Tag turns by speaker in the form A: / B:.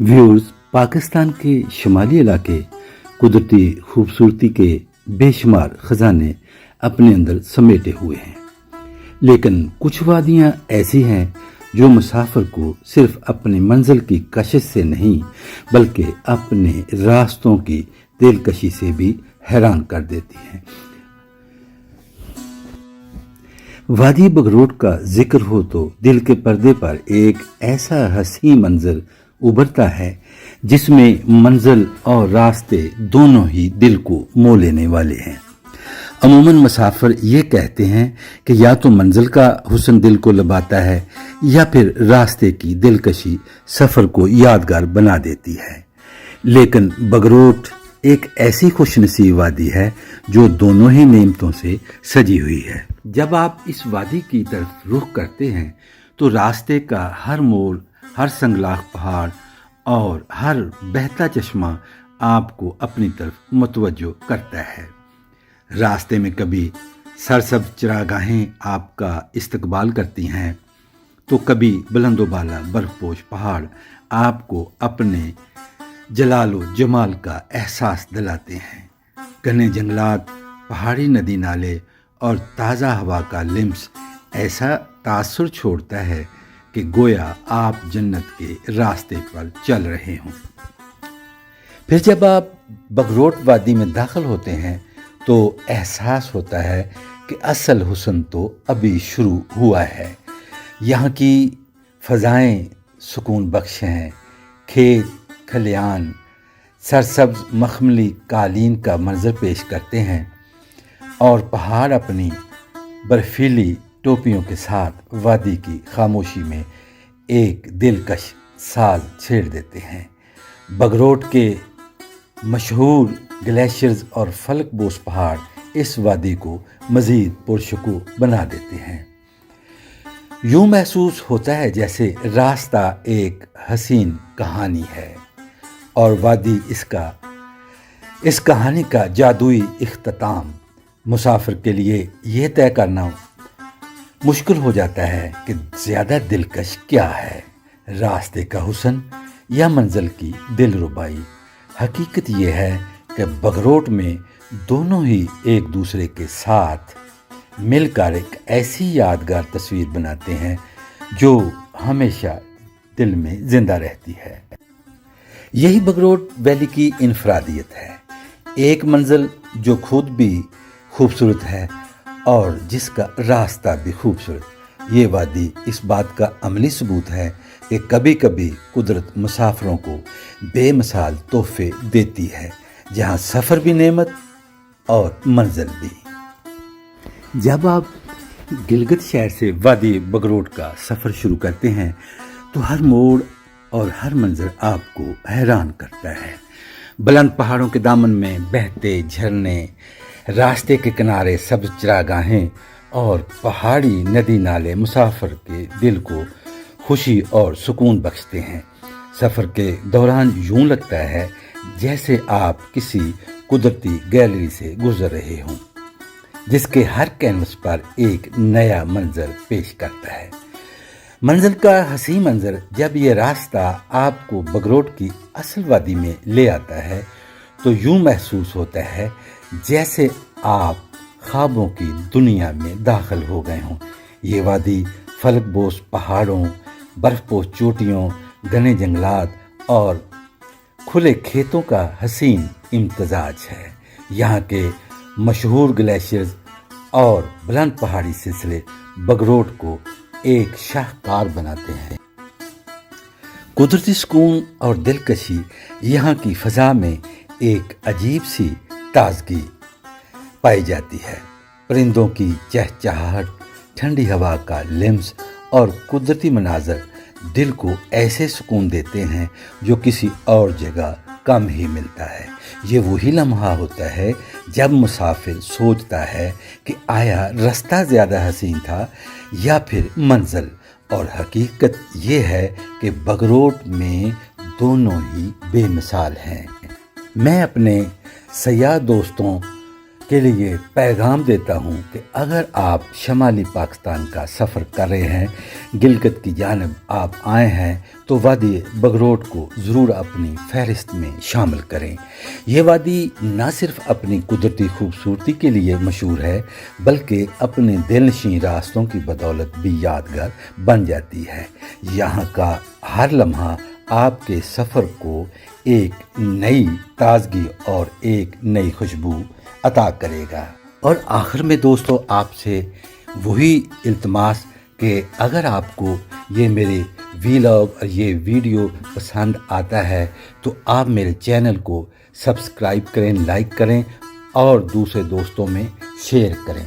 A: Viewers, Pakistan के शुमाली इलाके कुदरती खूबसूरती के बेशुमार खजाने अपने अंदर समेटे हुए हैं, लेकिन कुछ वादियां ऐसी हैं जो मुसाफिर को सिर्फ अपनी मंजिल की कशिश से नहीं बल्कि अपने रास्तों की दिलकशी से भी हैरान कर देती हैं। वादी बगरोट का जिक्र हो तो दिल के पर्दे पर एक ऐसा हसीन मंजर उभरता है जिसमें मंजिल और रास्ते दोनों ही दिल को मोह लेने वाले हैं। अमूमन मुसाफिर ये कहते हैं कि या तो मंजिल का हुस्न दिल को लुभाता है या फिर रास्ते की दिलकशी सफर को यादगार बना देती है, लेकिन बगरोट एक ऐसी खुशनसीब वादी है जो दोनों ही नेमतों से सजी हुई है। जब आप इस वादी की तरफ रुख करते हैं तो रास्ते का हर मोड़, हर संगलाख पहाड़ और हर बहता चश्मा आपको अपनी तरफ मुतवज्जो करता है। रास्ते में कभी सरसब्ज चरागाहें आपका इस्तकबाल करती हैं तो कभी बुलंदोबाला बर्फपोश पहाड़ आपको अपने जलालो जमाल का एहसास दिलाते हैं। घने जंगलात, पहाड़ी नदी नाले और ताज़ा हवा का लिम्स ऐसा तासुर छोड़ता है कि गोया आप जन्नत के रास्ते पर चल रहे हों। फिर जब आप बगरोट वादी में दाखिल होते हैं तो एहसास होता है कि असल हुस्न तो अभी शुरू हुआ है। यहाँ की फ़ज़ाएं सुकून बख्श हैं। खेत खलियान सरसब्ज मखमली कालीन का मंजर पेश करते हैं और पहाड़ अपनी बर्फीली टोपियों के साथ वादी की खामोशी में एक दिलकश साल छेड़ देते हैं। बगरोट के मशहूर ग्लेशियर्स और फलकबोस पहाड़ इस वादी को मज़ीद पुरशकून बना देते हैं। यूं महसूस होता है जैसे रास्ता एक हसीन कहानी है और वादी इस कहानी का जादुई इख्तिताम। मुसाफिर के लिए यह तय करना मुश्किल हो जाता है कि ज़्यादा दिलकश क्या है, रास्ते का हुस्न या मंजिल की दिलरुबाई। हकीकत यह है कि बगरोट में दोनों ही एक दूसरे के साथ मिलकर एक ऐसी यादगार तस्वीर बनाते हैं जो हमेशा दिल में जिंदा रहती है। यही बगरोट वैली की इनफरादियत है, एक मंजिल जो खुद भी खूबसूरत है और जिसका रास्ता भी खूबसूरत। ये वादी इस बात का अमली सबूत है कि कभी कभी कुदरत मुसाफिरों को बेमिसाल तोहफे देती है, जहाँ सफ़र भी नेमत और मंजिल भी। जब आप गिलगित शहर से वादी बगरोट का सफ़र शुरू करते हैं तो हर मोड़ और हर मंजर आपको हैरान करता है। बुलंद पहाड़ों के दामन में बहते झरने, रास्ते के किनारे सब्ज चरागाहें और पहाड़ी नदी नाले मुसाफिर के दिल को खुशी और सुकून बख्शते हैं। सफ़र के दौरान यूं लगता है जैसे आप किसी कुदरती गैलरी से गुजर रहे हों, जिसके हर कैनवस पर एक नया मंजर पेश करता है। मंजिल का हसीन मंजर जब ये रास्ता आपको बगरोट की असल वादी में ले आता है तो यूं महसूस होता है जैसे आप ख्वाबों की दुनिया में दाखिल हो गए हों। ये वादी फलकबोस पहाड़ों, बर्फपोश चोटियों, घने जंगलात और खुले खेतों का हसीन इम्तजाज है। यहाँ के मशहूर ग्लेशियर्स और बुलंद पहाड़ी सिलसिले बगरोट को एक शाहकार बनाते हैं। कुदरती सुकून और दिलकशी यहाँ की फ़ज़ा में एक अजीब सी ताजगी पाई जाती है। परिंदों की चहचहाहट, ठंडी हवा का लिम्स और कुदरती मनाजर दिल को ऐसे सुकून देते हैं जो किसी और जगह कम ही मिलता है। ये वही लम्हा होता है जब मुसाफिर सोचता है कि आया रास्ता ज़्यादा हसीन था या फिर मंजिल, और हकीकत ये है कि बगरोट में दोनों ही बेमिसाल हैं। मैं अपने सयाह दोस्तों کے لیے پیغام دیتا ہوں کہ اگر آپ شمالی پاکستان کا سفر کر رہے ہیں، گلگت کی جانب آپ آئے ہیں، تو وادی بگروٹ کو ضرور اپنی فہرست میں شامل کریں۔ یہ وادی نہ صرف اپنی قدرتی خوبصورتی کے لیے مشہور ہے، بلکہ اپنے دلنشین راستوں کی بدولت بھی یادگار بن جاتی ہے۔ یہاں کا ہر لمحہ آپ کے سفر کو ایک نئی تازگی اور ایک نئی خوشبو عطا کرے گا۔ اور آخر میں دوستو آپ سے وہی التماس کہ اگر آپ کو یہ میرے ویلاگ اور یہ ویڈیو پسند آتا ہے تو آپ میرے چینل کو سبسکرائب کریں، لائک کریں اور دوسرے دوستوں میں شیئر کریں۔